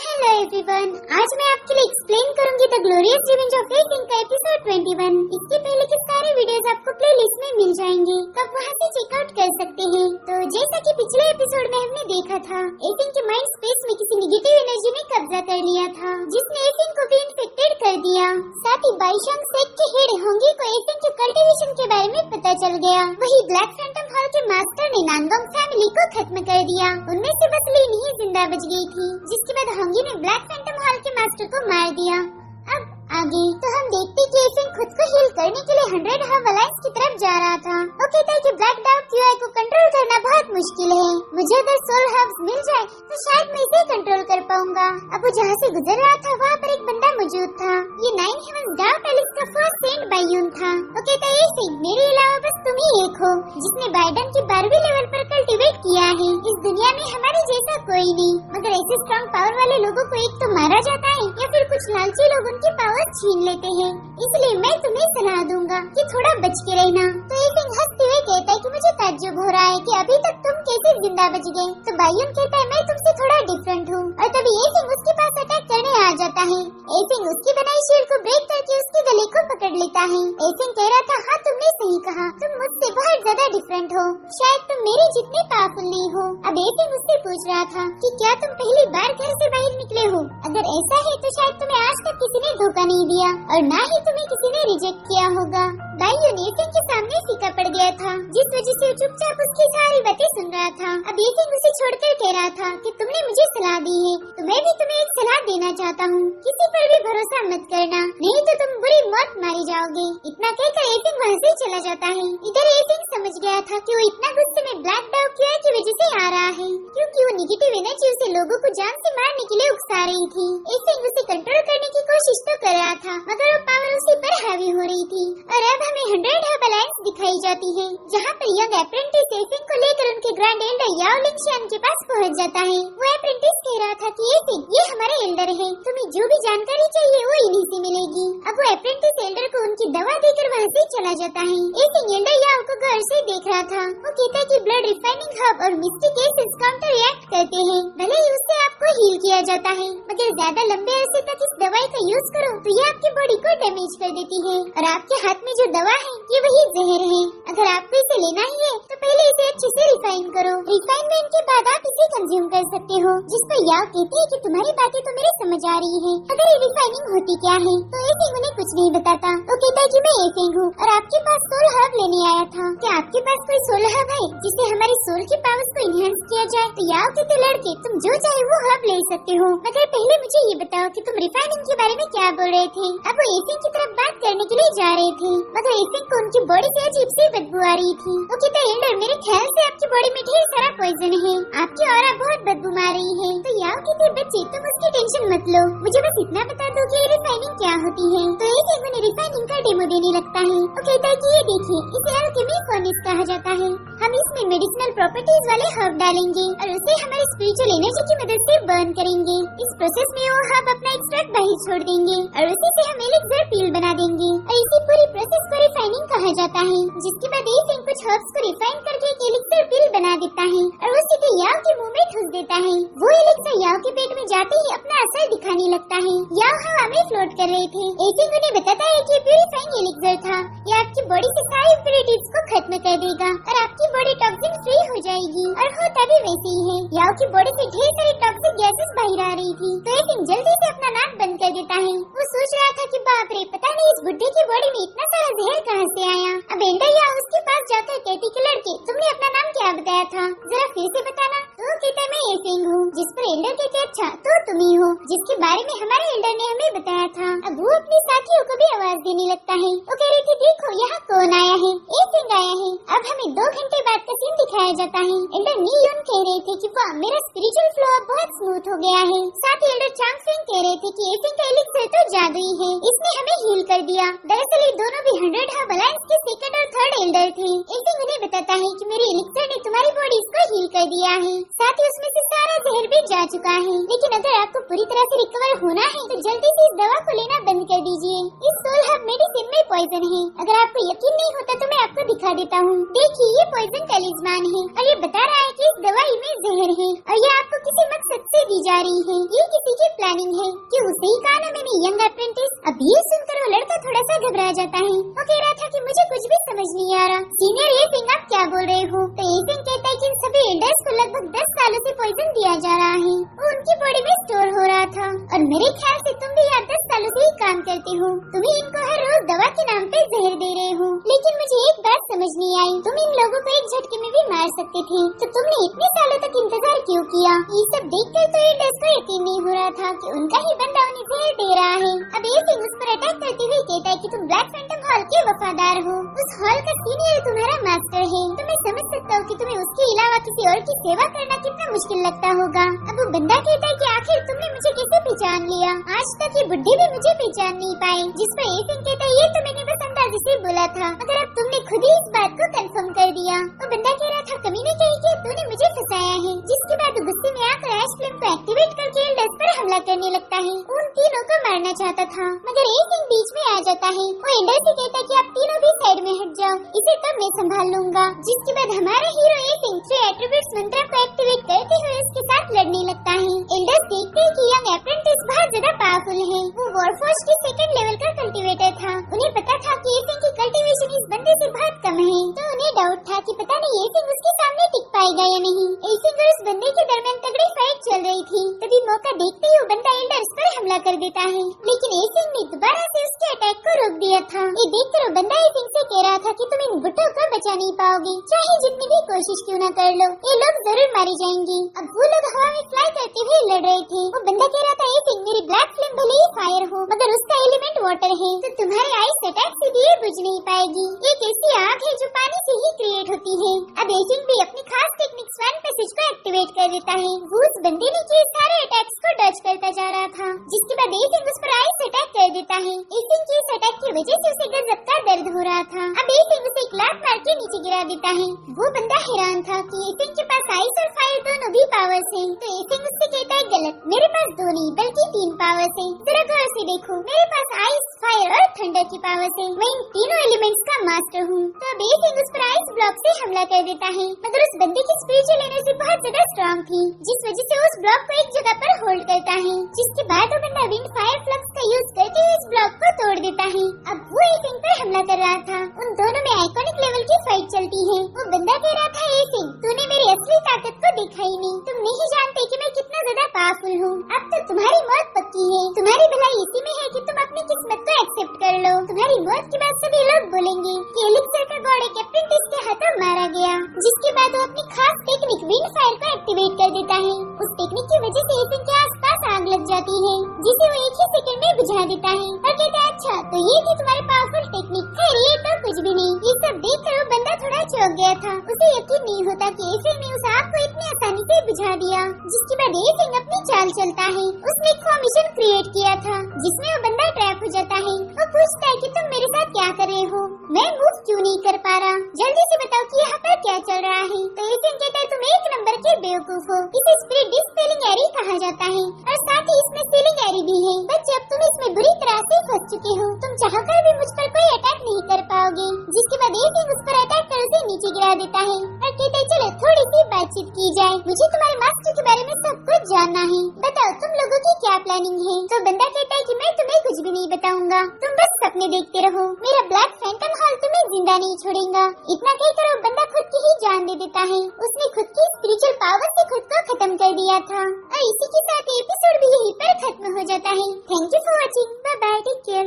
Hello everyone, आज मैं आपके लिए एक्सप्लेन करूंगी द ग्लोरियस रिवेंज ऑफ एसिंग का एपिसोड 21। इसके पहले के सारे वीडियोस आपको प्लेलिस्ट में मिल जाएंगे, तो आप वहां से चेकआउट कर सकते हैं। तो जैसा कि पिछले एपिसोड में हमने देखा था, एसिंग के माइंड स्पेस में किसी नेगेटिव एनर्जी ने कब्जा कर लिया था, जिसने एसिंग को भी इन्फेक्टेड कर दिया। साथ ही बाइशंग सेक्ट के हेड होंगी को एसिंग के कल्टीवेशन के बारे में पता चल गया। वही ब्लैक फैंटम हॉल के मास्टर ने नानगोंग फैमिली को खत्म कर दिया। उनमें से बस लीन ही जिंदा बच गई थी, जिसके बाद होंगी ने ब्लैक फैंटम हॉल के मास्टर को मार दिया। अब आगे तो हम देखते कि एसिंग खुद को हील करने के लिए 100 हब अलायंस की तरफ जा रहा था। वो कहता है कि ब्लैक डार्क क्यूआई को कंट्रोल करना बहुत मुश्किल है। मुझे अगर सोल हब्स मिल जाए तो शायद मैं इसे कंट्रोल कर पाऊंगा। अब वो जहाँ से गुजर रहा था वहाँ पर एक बंदा मौजूद था। ये 9 हेवंस डार्क पैलेस का फर्स्ट सेंट बायून था। वो कहता है एसिंग, मेरे अलावा बस तुम ही एक हो जिसने बाइडन की 12वीं लेवल पर कल्टीवेट किया है। इस दुनिया में हमारे जैसा कोई नहीं, मगर ऐसे स्ट्रॉन्ग पावर वाले लोगों को एक तो मारा जाता है या फिर कुछ लालची लोग उनकी पावर छीन लेते हैं। इसलिए मैं तुम्हें सलाह दूंगा कि थोड़ा बच के रहना। तो एसिंग हंसते हुए कहता है कि मुझे ताज्जुब हो रहा है कि अभी तक तुम कैसे जिंदा बच गए। तो बायून कहता है मैं तुमसे थोड़ा डिफरेंट हूँ। और तभी एसिंग उसके पास अटैक करने आ जाता है। एसिंग उसकी बनाई शील्ड को ब्रेक करके उसके गले को पकड़ लेता है। एसिंग कह रहा था, हाँ तुमने सही कहा, तुम मुझसे बहुत ज्यादा डिफरेंट हो, शायद तुम मेरे जितने पावरफुल नहीं हो। अब एसिंग उससे पूछ रहा था कि क्या तुम पहली बार घर से बाहर निकले हो? अगर ऐसा है तो शायद तुम्हें आज तक किसी ने धोखा नहीं दिया और ना ही तुम्हें किसी ने रिजेक्ट किया होगा। बायून एसिंग के सामने फीका पड़ गया था, जिस वजह से वो चुपचाप उसकी सारी बातें सुन रहा था। अब एसिंग उसे छोड़कर कह रहा था कि तुमने मुझे सलाह दी है तो मैं भी तुम्हें एक सलाह देना चाहता हूँ, किसी पर भी भरोसा मत करना, नहीं तो तुम बुरी मौत मारी जाओगे। इतना कहकर एसिंग वहाँ से चला जाता है। इधर एसिंग समझ गया था कि वो इतना गुस्से में ब्लैक डार्क क्यूआई की वजह से आ रहा है, क्योंकि वो नेगेटिव एनर्जी उसे लोगों को जान से मारने के लिए उकसा रही थी। एसिंग उसे कंट्रोल करने की कोशिश तो कर रहा था, मगर वो पावर उसी पर हावी हो रही थी। और अब हमें 100 हब अलायंस दिखाई जाती है, जहाँ पर यंग अप्रेंटिस एसिंग को लेकर उनके ग्रैंड एल्डर याओ लिंगशियान के पास पहुँच जाता है। वो अप्रेंटिस कह रहा था कि एसिंग, ये हमारे एल्डर है, तुम्हें जो भी जानकारी चाहिए वो इन्हीं से मिलेगी। अब वो अप्रेंटिस एल्डर को उनकी दवा देकर वहाँ से चला जाता है। एसिंग एल्डर याओ को गौर से देख रहा था। वो कहता है कि ब्लड रिफाइनिंग हब और मिस्टिक एसिड्स काउंटर रिएक्ट करते हैं, भले ही उससे आपको हील किया जाता है, मगर ज्यादा लंबे अरसे तक इस दवाई का यूज करो तो ये आपकी बॉडी को डैमेज कर देती है। और आपके हाथ में जो दवा है ये वही जहर है। अगर आपको इसे लेना ही है तो पहले इसे अच्छे से रिफाइन करो, रिफाइनमेंट के बाद आप इसे कंज्यूम कर सकते हो। जिस पर याओ कहती है कि तुम्हारी बातें तो मेरे समझ आ रही है, अगर ये रिफाइनिंग होती क्या है? तो एसिंग उन्हें कुछ नहीं बताता। वो कहता है कि मैं एसिंग हूँ और आपके पास सोल हब लेने आया था। क्या आपके पास कोई सोल हब है जिससे हमारी सोल की पावर्स को इनहेंस किया जाए? तो याओ कहते, लड़के तुम जो चाहे वो हब ले सकते हो, मगर पहले मुझे ये बताओ कि तुम रिफाइनिंग के बारे में क्या बोल रहे थे। अब वो एसिंग की तरफ बात करने के लिए जा रहे थे, मगर एसिंग को उनकी बॉडी से अजीब सी बदबू आ रही थी। वो कहता है, एल्डर मेरे ख्याल से आपकी बॉडी में ढेर सारा पॉइजन है, आपकी ऑरा बहुत बदबू मार रही है। तो याओ कहते, बच्चे तुम उसकी टेंशन मत लो, मुझे बस इतना बता दो कि रिफाइनिंग क्या होती है। तो एसिंग उन्हें रिफाइनिंग का डेमो देने लगता है। वो कहता है कि ये देखिए, इसे अल्केमी फर्नेस कहा जाता है। हम इसमें मेडिसिनल प्रॉपर्टीज वाले हर्ब डालेंगे और उसे हमारे स्पिरिचुअल एनर्जी की मदद से बर्न करेंगे। इस प्रोसेस में वो हर्ब अपना एक्सट्रैक्ट बाहर छोड़ देंगे और उसी से हम एलिक्सर पील बना देंगे और इसी पूरी प्रोसेस को रिफाइनिंग कहा जाता है। जिसके बाद एसिंग कुछ हर्ब्स को रिफाइन करके एक एलिक्सर पील बना देता है और वो सीधे याओ के मुंह में ठूस देता है। वो एलिक्सर याओ के पेट में जाते ही अपना असर दिखाने लगता है। याओ हवा में फ्लोट कर रहे थे। एसिंग उन्हें बताता है कि प्यूरिफाइंग एलिक्सर था, ये आपकी बॉडी से सारी इम्प्योरिटीज को खत्म कर देगा और आपकी बॉडी टॉक्सिन फ्री हो जाएगी। और होता भी वैसे ही है, याओ की बॉडी से ढेर सारी टॉक्सिक गैसेस बाहर आ रही थी। तो एसिंग जल्दी से अपना नाक बंद कर देता है। वो सोच रहा था कि बाप रे, पता नहीं इस बुड्ढे की बॉडी में इतना सारा जहर कहाँ से आया। अब एल्डर याओ उसके पास जाकर कहती कि लड़के तुमने अपना नाम क्या बताया था, जरा फिर से बताना। तो वो कहता है, मैं एसिंग हूँ। जिस पर एल्डर कहते, अच्छा तो तुम ही हो जिसके बारे में हमारे एल्डर ने हमें बताया था। अब वो अपने साथियों को भी आवाज देने लगता है। वो कह रही थी, देखो यहाँ कौन आया है, एसिंग आया है। अब हमें 2 घंटे बाद का सीन दिखाया जाता है। एल्डर नी यून कह रहे थे कि वाह, मेरा स्पिरिचुअल फ्लो अब बहुत स्मूथ हो गया है। साथ ही एल्डर चांग फेंग कह रहे थे कि एसिंग का एलिक्सर तो जादुई है, इसने हमें हील कर दिया। दरअसल ये दोनों भी 100 हब अलायंस के सेकंड और थर्ड एल्डर थे। एसिंग उन्हें बताता है कि मेरे एलिक्सर ने तुम्हारी बॉडी को हील कर दिया है, साथ ही उसमें से सारा जहर भी जा चुका है। लेकिन अगर आपको पूरी तरह से रिकवर होना है तो जल्दी से इस दवा को लेना बंद कर दीजिए। इस सोल हब मेडिसिन में पॉइजन है। अगर आपको यकीन नहीं होता तो मैं आपको दिखा देता हूँ। देखिए, ये पॉइजन टैलिस्मान है और ये बता रहा है कि इस दवाई में जहर है और ये आपको किसी मकसद से दी जा रही है। ये किसी की प्लानिंग है कि उसे ही कहा ना मैंने यंग अप्रेंटिस। अब ये सुनकर वो लड़का थोड़ा सा घबरा जाता है। वो कह रहा था कि मुझे कुछ भी समझ नहीं आ रहा। सीनियर ये सिंह आप क्या बोल रहे हो? तो ये सिंह कहता है कि इन सभी एल्डर्स को लगभग 10 सालों से पॉइजन दिया जा रहा है। वो उनकी बॉडी में स्टोर हो रहा था और मेरे ख्याल से तुम भी यहाँ 10 सालों से ही काम करते हो। तुम ही इनको हर रोज दवा के नाम पे जहर दे रहे हो। लेकिन मुझे एक बात समझ नहीं आई, तुम इन लोगों को एक झटके में भी मार सकते थे, तो तुमने इतने सालों तक इंतजार क्यों किया? ये सब देखकर तो एल्डर्स को यकीन नहीं हो रहा था कि उनका ही बंदा उन्हें जहर दे रहा है। अब ये सिंह उस पर अटैक करते हुए कहता है कि तुम ब्लैक फैंटम हॉल के वफादार हो। उस हॉल का सीनियर तुम्हारा मास्टर है, तो मैं समझ सकता हूँ कि तुम्हें उसके अलावा किसी और की सेवा करना कितना मुश्किल लगता होगा। अब वो बंदा कहता है कि आखिर तुमने मुझे कैसे पहचान लिया? आज तक ये बुढ़े भी मुझे पहचान नहीं पाए। जिस पर ये सिंह कहता है ये तो मैंने बस अंदाजे से बोला था, मगर अब तुमने खुद ही इस बात को कंफर्म कर दिया। वो बंदा कह रहा था कमीने कही कि तूने मुझे फंसाया है। जिसके बाद गुस्से में आकर ऐश फ्लेम को एक्टिवेट करके एल्डर्स पर हमला करने लगता है। उन तीनों को मारना चाहता था, मगर ये सिंह बीच में आ जाता है। वो एल्डर से कहता है कि आप तीनों भी साइड में हट जाओ, इसे तब मैं संभाल लूंगा। जिसके बाद हमारा हीरो ये सिंह 3 एट्रीब्यूट्स मंत्र को एक्टिवेट करते हुए उसके साथ लड़ने लगता है। एल्डर्स देखते हैं कि यंग अप्रेंटिस बहुत ज्यादा पावरफुल है। वो वॉरफोर्स के 2nd लेवल का कल्टीवेटर था। उन्हें पता था कि ये सिंह की कल्टीवेशन इस बंदे से बहुत कम है, तो उन्हें डाउट था कि पता नहीं ये सिंह उसके सामने टिक पाएगा या नहीं। ये सिंह और उस बंदे के दरमियान तगड़ी फाइट चल रही थी। तभी मौका देखते ही वो बंदा एल्डर्स पर हमला कर देता है, लेकिन ये सिंह ने दोबारा से उसके अटैक को रोक दिया था। ये देखकर वो बंदा ये सिंह से कह रहा था कि तुम इन बुड्ढों को बचा नहीं पाओगे, चाहे जितनी भी कोशिश क्यों न कर लो, ये लोग जरूर मारे जाएंगे। अब वो लोग हवा में फ्लाई करते हुए लड़ रहे थे। वो बंदा कह रहा था ये सिंह मेरी ब्लैक फ्लेम भले ही फायर हो, मगर उसका एलिमेंट वाटर है, तो तुम्हारे आइस अटैक से भी ये बुझ नहीं पाएगी। एक ऐसी आग है जो पानी से ही क्रिएट होती है। अब ये सिंह भी अपनी खास टेक्निक स्वैन पैसेज को एक्टिवेट कर देता है। वो उस बंदे ने किए सारे अटैक्स को डच करता जा रहा था, जिसके बाद ये सिंह उस पर आइस अटैक कर देता है। ये सिंह की इस अटैक की वजह से उसे गजब का दर्द हो रहा था। अब ये सिंह उसे एक लात मार के नीचे गिरा देता है। वो बंदा हैरान था कि ये सिंह के पास आइस और फायर दोनों भी पावर्स हैं। तो ये सिंह उससे कहता है गलत, मेरे पास 2 नहीं बल्कि 3 पावर्स हैं। जरा गौर से देखो, मेरे पास आइस, फायर और थंडर की पावर्स हैं। मैं इन तीनों एलिमेंट्स का मास्टर हूँ। तो अब ये सिंह उस पर आइस ब्लॉक से हमला कर देता है, मगर उस बंदे की स्पिरिचुअल एनर्जी बहुत ज्यादा स्ट्रॉन्ग थी, जिस वजह से उस ब्लॉक को एक जगह पर होल्ड करता है। जिसके बाद वो बंदा विंड फायर फ्लक्स का यूज करके इस ब्लॉक को तोड़ देता है। अब वो ये सिंह पर हमला कर रहा था। उन दोनों में आइकॉनिक लेवल की फाइट चलती है। वो बंदा कह रहा था ये सिंह तूने मेरी असली ताकत को देखा ही नहीं, तुम नहीं जानते कि मैं कितना ज्यादा पावरफुल हूँ। अब तो तुम्हारी मौत पक्की है। तुम्हारी भलाई इसी में है कि तुम अपनी किस्मत को एक्सेप्ट कर लो। तुम्हारी मौत के बाद सभी लोग बोलेंगे कि एलिक्सर का गॉड एक अप्रेंटिस के हाथों मारा गया। जिसके बाद वो अपनी खास टेक्निक विंड फायर को एक्टिवेट कर देता है। उस टेक्निक की वजह से सिंह के आसपास आग लग जाती है, जिसे वो एक ही सेकंड में बुझा देता है और कहता है अच्छा तो ये थी तुम्हारी पावरफुल टेक्निक। खैर ये तो कुछ भी नहीं। ये सब देखकर वो बंदा थोड़ा चौंक गया था। उसे यकीन नहीं होता कि एसिड ने उस आग को इतनी आसानी से बुझा दिया। जिसके बाद ये सिंह अपनी चाल चलता है। उसने एक फॉर्मेशन क्रिएट किया था जिसमें वो बंदा ट्रैप हो जाता है। वो पूछता है कि तुम मेरे साथ क्या कर रहे हो, मैं मूव क्यों नहीं कर पा रहा, जल्दी से बताओ कि यहाँ पर क्या चल रहा है। तो ये सिंह कहता है तुम एक नंबर के बेवकूफ हो। इसे स्पिरिट डिस्पेलिंग एरी कहा जाता है और साथ ही इसमें सेलिंग एरी भी है। बच्चे अब तुम इसमें बुरी तरह से फंस चुके हो, तुम चाहकर भी मुझ पर कोई अटैक नहीं कर पाओगे। जिसके बाद ये सिंह उस पर अटैक कर उसे नीचे गिरा देता है और कहता है चलो थोड़ी सी बातचीत की जाए, मुझे तुम्हारे मास्टर के बारे में सब कुछ जानना है, बताओ तुम लोगों की क्या प्लानिंग है। तो बंदा कहता है कि मैं तुम्हें कुछ भी नहीं बताऊंगा, तुम बस सपने देखते रहो, मेरा ब्लैक फैंटम हॉल तुम्हें जिंदा नहीं छोड़ेगा। इतना कहकर वो बंदा खुद की ही जान दे देता है। उसने खुद की स्पिरिचुअल पावर से खुद को खत्म कर दिया था। और इसी के साथ एपिसोड भी यहीं पर खत्म हो जाता है। Thank you for watching, bye bye, take care.